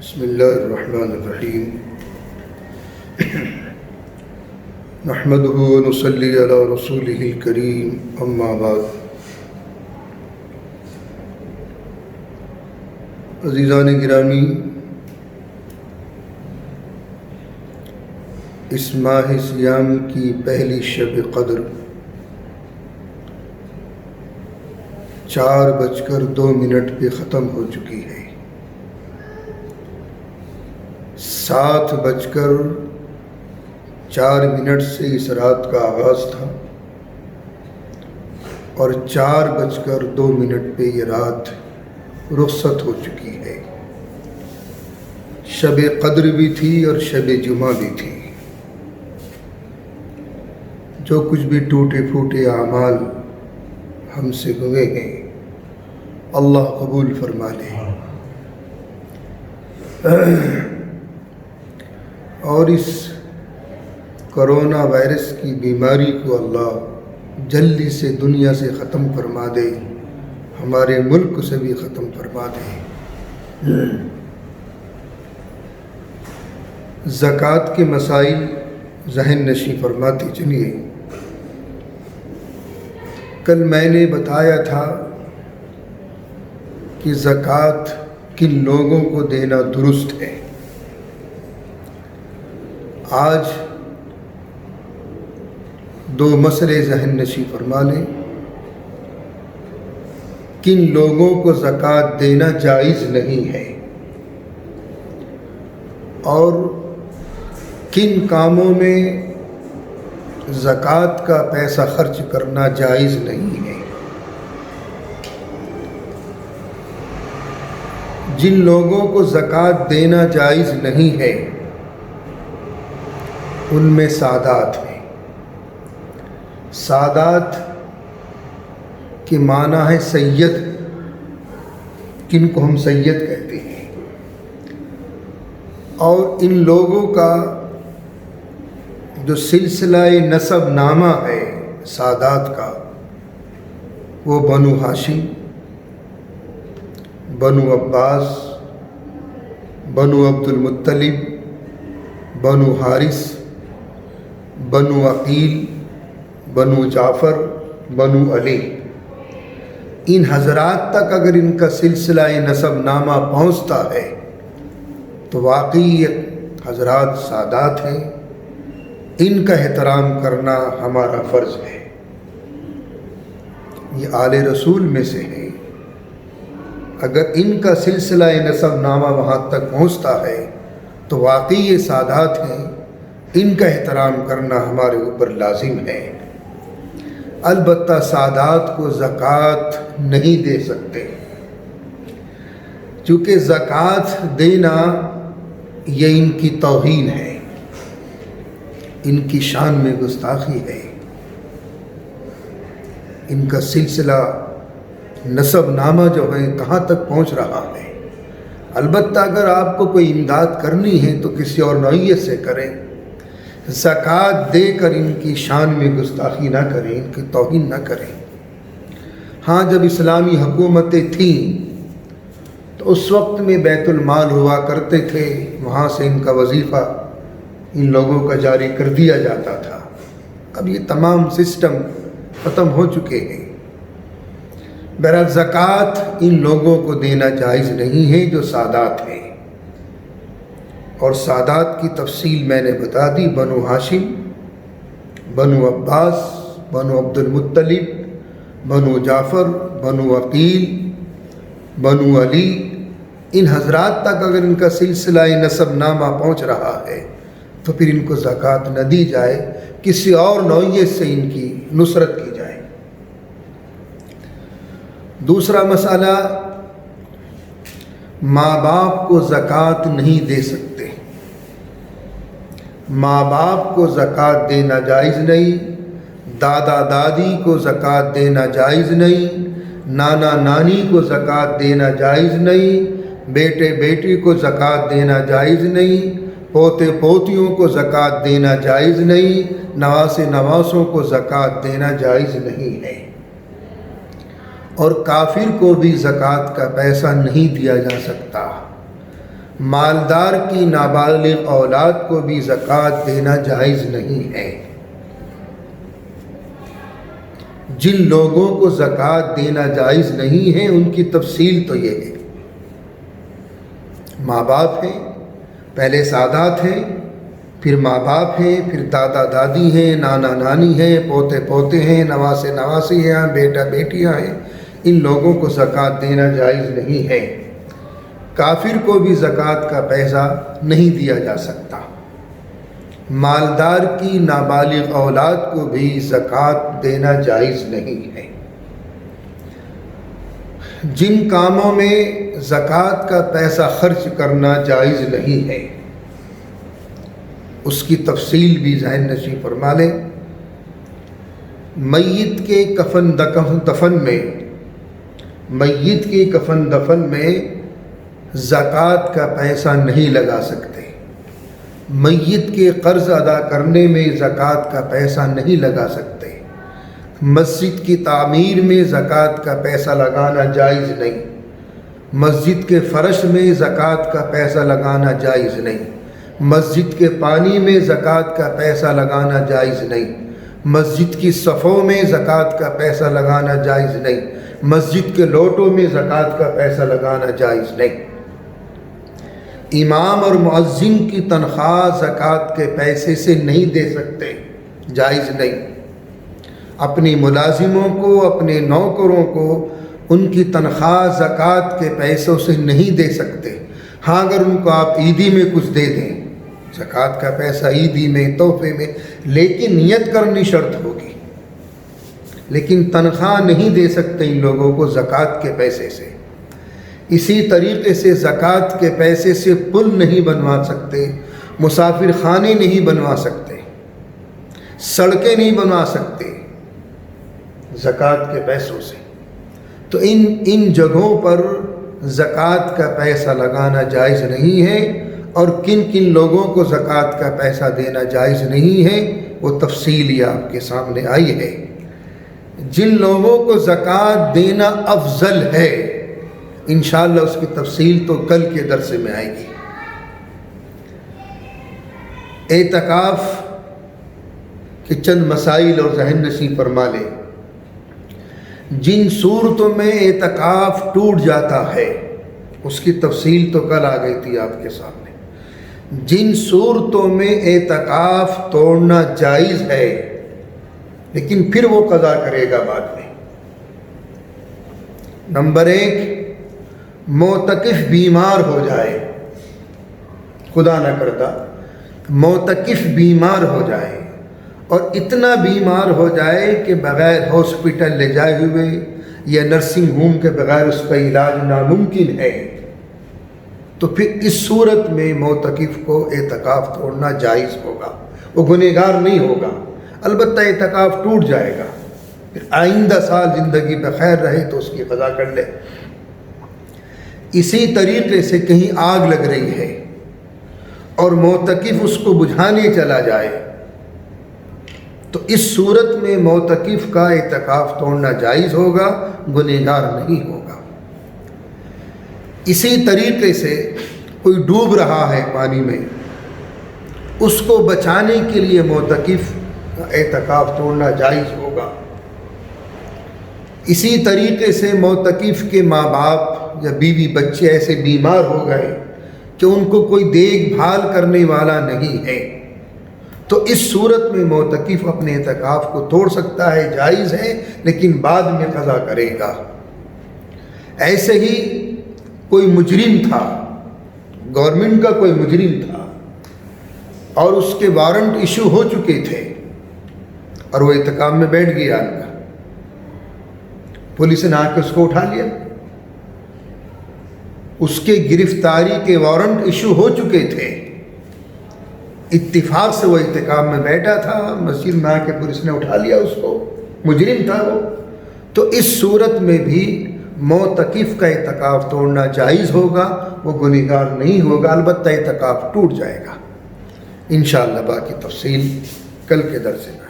بسم اللہ الرحمن الرحیم نحمده ونصلی علی رسولہ الکریم اما بعد۔ عزیزان گرامی، اس ماہ سیام کی پہلی شب قدر 4:02 پہ ختم ہو چکی ہے۔ 7:04 سے اس رات کا آغاز تھا اور 4:02 پہ یہ رات رخصت ہو چکی ہے۔ شب قدر بھی تھی اور شب جمعہ بھی تھی۔ جو کچھ بھی ٹوٹے پھوٹے اعمال ہم سے ہوئے ہیں، اللہ قبول فرما لے، اور اس کرونا وائرس کی بیماری کو اللہ جلدی سے دنیا سے ختم فرما دے، ہمارے ملک سے بھی ختم فرما دے۔ زکوٰۃ کے مسائل ذہن نشیں فرماتے چلیے۔ کل میں نے بتایا تھا کہ زکوٰۃ کن لوگوں کو دینا درست ہے۔ آج 2 مسئلے ذہن نشیں فرما لیں۔ کن لوگوں کو زکوٰۃ دینا جائز نہیں ہے اور کن کاموں میں زکوٰۃ کا پیسہ خرچ کرنا جائز نہیں ہے۔ جن لوگوں کو زکوٰۃ دینا جائز نہیں ہے ان میں سادات ہیں۔ سادات کے معنی ہے سید، کن کو ہم سید کہتے ہیں، اور ان لوگوں کا جو سلسلہ نسب نامہ ہے سادات کا، وہ بنو ہاشم، بنو عباس، بنو عبد المطلب، بنو حارث، بنو عقیل، بنو جعفر، بنو علی، ان حضرات تک اگر ان کا سلسلہ نسب نامہ پہنچتا ہے تو واقعی یہ حضرات سادات ہیں۔ ان کا احترام کرنا ہمارا فرض ہے۔ یہ آل رسول میں سے ہیں، اگر ان کا سلسلہ نسب نامہ وہاں تک پہنچتا ہے تو واقعی یہ سادات ہیں، ان کا احترام کرنا ہمارے اوپر لازم ہے۔ البتہ سادات کو زکوٰۃ نہیں دے سکتے، چونکہ زکوٰۃ دینا یہ ان کی توہین ہے، ان کی شان میں گستاخی ہے۔ ان کا سلسلہ نسب نامہ جو ہے کہاں تک پہنچ رہا ہے۔ البتہ اگر آپ کو کوئی امداد کرنی ہے تو کسی اور نوعیت سے کریں، زکوٰۃ دے کر ان کی شان میں گستاخی نہ کریں، ان کی توہین نہ کریں۔ ہاں، جب اسلامی حکومتیں تھیں تو اس وقت میں بیت المال ہوا کرتے تھے، وہاں سے ان کا وظیفہ ان لوگوں کا جاری کر دیا جاتا تھا۔ اب یہ تمام سسٹم ختم ہو چکے ہیں۔ بہرحال زکوٰۃ ان لوگوں کو دینا جائز نہیں ہے جو سادات ہیں، اور سادات کی تفصیل میں نے بتا دی۔ بنو ہاشم، بنو عباس، بنو عبد المطلب، بنو جعفر، بنو عقیل، بنو علی، ان حضرات تک اگر ان کا سلسلہ نسب نامہ پہنچ رہا ہے تو پھر ان کو زکوٰۃ نہ دی جائے، کسی اور نوعیت سے ان کی نصرت کی جائے۔ دوسرا مسئلہ، ماں باپ کو زکوٰۃ نہیں دے سکتے۔ ماں باپ کو زکوٰۃ دینا جائز نہیں، دادا دادی کو زکوٰۃ دینا جائز نہیں، نانا نانی کو زکوٰۃ دینا جائز نہیں، بیٹے بیٹی کو زکوٰۃ دینا جائز نہیں، پوتے پوتیوں کو زکوٰۃ دینا جائز نہیں، نواسے نواسوں کو زکوٰۃ دینا جائز نہیں ہے۔ اور کافر کو بھی زکوٰۃ کا پیسہ نہیں دیا جا سکتا۔ مالدار کی نابالغ اولاد کو بھی زکوٰۃ دینا جائز نہیں ہے۔ جن لوگوں کو زکوٰۃ دینا جائز نہیں ہے ان کی تفصیل تو یہ ہے، ماں باپ ہیں، پہلے سادات ہیں، پھر ماں باپ ہیں، پھر دادا دادی ہیں، نانا نانی ہیں، پوتے پوتے ہیں، نواسے نواسی ہیں، بیٹا بیٹیاں ہیں، ان لوگوں کو زکوٰۃ دینا جائز نہیں ہے۔ کافر کو بھی زکوٰۃ کا پیسہ نہیں دیا جا سکتا۔ مالدار کی نابالغ اولاد کو بھی زکوٰۃ دینا جائز نہیں ہے۔ جن کاموں میں زکوٰۃ کا پیسہ خرچ کرنا جائز نہیں ہے اس کی تفصیل بھی ذہن نشین فرما لیں۔ میت کے کفن دفن میں زکوٰۃ کا پیسہ نہیں لگا سکتے، میت کے قرض ادا کرنے میں زکوٰۃ کا پیسہ نہیں لگا سکتے، مسجد کی تعمیر میں زکوٰۃ کا پیسہ لگانا جائز نہیں، مسجد کے فرش میں زکوٰۃ کا پیسہ لگانا جائز نہیں، مسجد کے پانی میں زکوٰۃ کا پیسہ لگانا جائز نہیں، مسجد کی صفوں میں زکوٰۃ کا پیسہ لگانا جائز نہیں، مسجد کے لوٹوں میں زکوٰۃ کا پیسہ لگانا جائز نہیں۔ امام اور مؤذن کی تنخواہ زکوٰۃ کے پیسے سے نہیں دے سکتے، جائز نہیں۔ اپنی ملازموں کو، اپنے نوکروں کو ان کی تنخواہ زکوٰۃ کے پیسوں سے نہیں دے سکتے۔ ہاں اگر ان کو آپ عیدی میں کچھ دے دیں، زکوٰۃ کا پیسہ عیدی میں، تحفے میں، لیکن نیت کرنی شرط ہوگی، لیکن تنخواہ نہیں دے سکتے ان لوگوں کو زکوٰۃ کے پیسے سے۔ اسی طریقے سے زکوٰۃ کے پیسے سے پل نہیں بنوا سکتے، مسافر خانے نہیں بنوا سکتے، سڑکیں نہیں بنوا سکتے زکوٰۃ کے پیسوں سے۔ تو ان جگہوں پر زکوٰۃ کا پیسہ لگانا جائز نہیں ہے، اور کن کن لوگوں کو زکوٰۃ کا پیسہ دینا جائز نہیں ہے وہ تفصیل یہ آپ کے سامنے آئی ہے۔ جن لوگوں کو زکوٰۃ دینا افضل ہے انشاءاللہ اس کی تفصیل تو کل کے درس میں آئے گی۔ اعتکاف کے چند مسائل اور ذہن نشین فرما لیں۔ جن صورتوں میں اعتکاف ٹوٹ جاتا ہے اس کی تفصیل تو کل آ گئی تھی آپ کے سامنے۔ جن صورتوں میں اعتکاف توڑنا جائز ہے لیکن پھر وہ قضا کرے گا بعد میں۔ نمبر 1، معتکف بیمار ہو جائے، خدا نہ کرتا معتکف بیمار ہو جائے، اور اتنا بیمار ہو جائے کہ بغیر ہاسپٹل لے جائے ہوئے یا نرسنگ ہوم کے بغیر اس کا علاج ناممکن ہے، تو پھر اس صورت میں معتکف کو اعتکاف توڑنا جائز ہوگا، وہ گنہگار نہیں ہوگا۔ البتہ اعتکاف ٹوٹ جائے گا، پھر آئندہ سال زندگی بخیر رہے تو اس کی قضا کر لے۔ اسی طریقے سے کہیں آگ لگ رہی ہے اور معتکف اس کو بجھانے چلا جائے تو اس صورت میں معتکف کا اعتکاف توڑنا جائز ہوگا، گنہگار نہیں ہوگا۔ اسی طریقے سے کوئی ڈوب رہا ہے پانی میں، اس کو بچانے کے لیے معتکف کا اعتکاف توڑنا جائز ہوگا۔ اسی طریقے سے معتکف کے ماں باپ یا بیوی بچے ایسے بیمار ہو گئے کہ ان کو کوئی دیکھ بھال کرنے والا نہیں ہے، تو اس صورت میں معتکف اپنے اعتکاف کو توڑ سکتا ہے، جائز ہے، لیکن بعد میں قضا کرے گا۔ ایسے ہی کوئی مجرم تھا، گورنمنٹ کا کوئی مجرم تھا اور اس کے وارنٹ ایشو ہو چکے تھے اور وہ اعتکاف میں بیٹھ گیا، پولیس نے آ کے اس کو اٹھا لیا، اس کے گرفتاری کے وارنٹ ایشو ہو چکے تھے، اتفاق سے وہ اعتکاف میں بیٹھا تھا، مسجد میں آ کے پولیس نے اٹھا لیا اس کو، مجرم تھا وہ۔ تو اس صورت میں بھی معتکف کا اعتکاف توڑنا جائز ہوگا، وہ گنہگار نہیں ہوگا، البتہ اعتکاف ٹوٹ جائے گا۔ انشاءاللہ باقی تفصیل کل کے درس میں۔